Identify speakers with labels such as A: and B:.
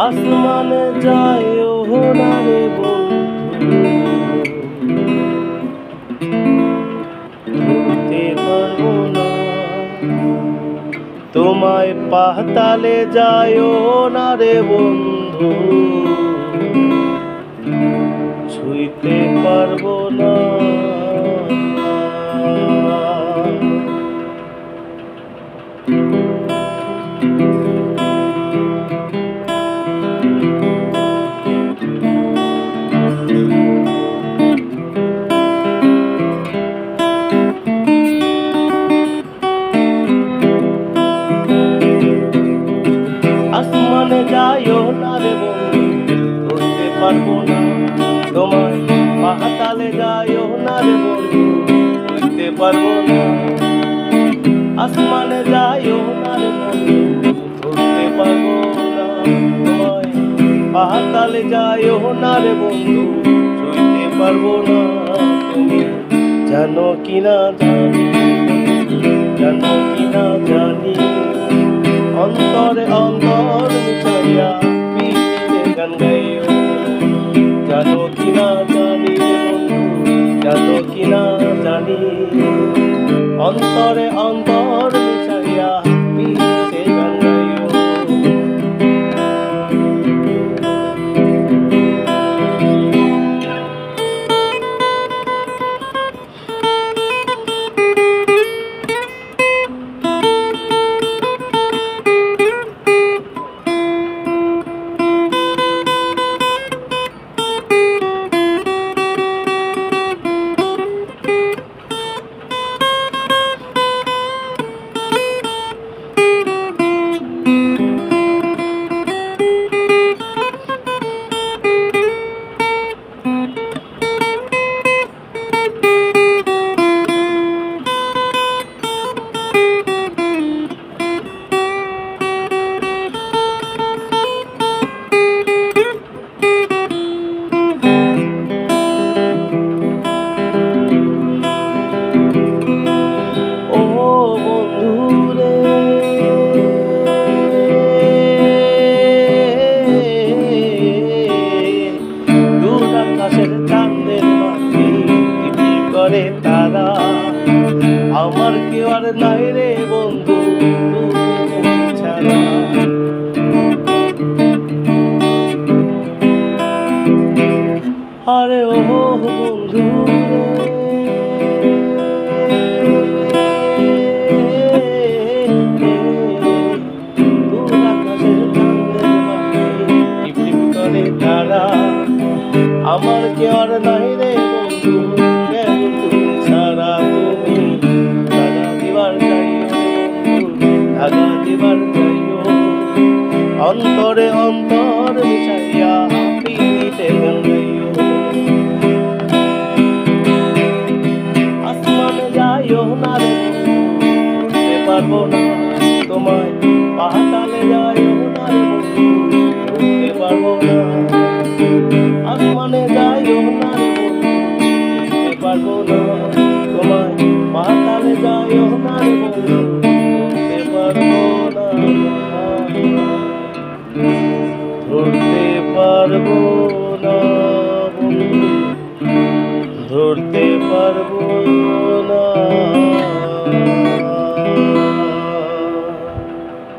A: আসমানে যাইও না রে বন্ধু, উড়তে পারবো না। তোমায় পাতালে যাইও না রে বন্ধু, ছুঁইতে পারবো না। আসমানে যাইও না রে বন্ধু, ধরতে পারবো না। তোমায় পাতালে যাইও না রে বন্ধু, ধরতে পারবো না। আসমানে যাইও না রে বন্ধু, ধরতে পারবো না। তোমায় পাতালে যাইও না রে বন্ধু, ছুঁইতে পারবো না। তুমি জানো কিনা জানি, জানো কিনা জানি, অন্তরে অন্তর মিশাইয়া পিতে গান গাইও। জানো কিনা জানি বন্ধু, জানো কিনা জানি, অন্তরে অন্তর মিশাইয়া পিতে গান গাইও। তারা আমার কেউ আর নাই রে বন্ধু, তুমি ছাড়া। আরে ও বন্ধু করে তারা, আমার কেউ আর নাই রে বন্ধু, ছাড়া। তুমি দাগা দিবার যাইও, দাগা দিবার যাইও, অন্তরে অন্তর মিশাইয়া পিতে গান গাইও। আসমানে যাইও না রে, উড়তে পারবো না। তোমায় পাতালে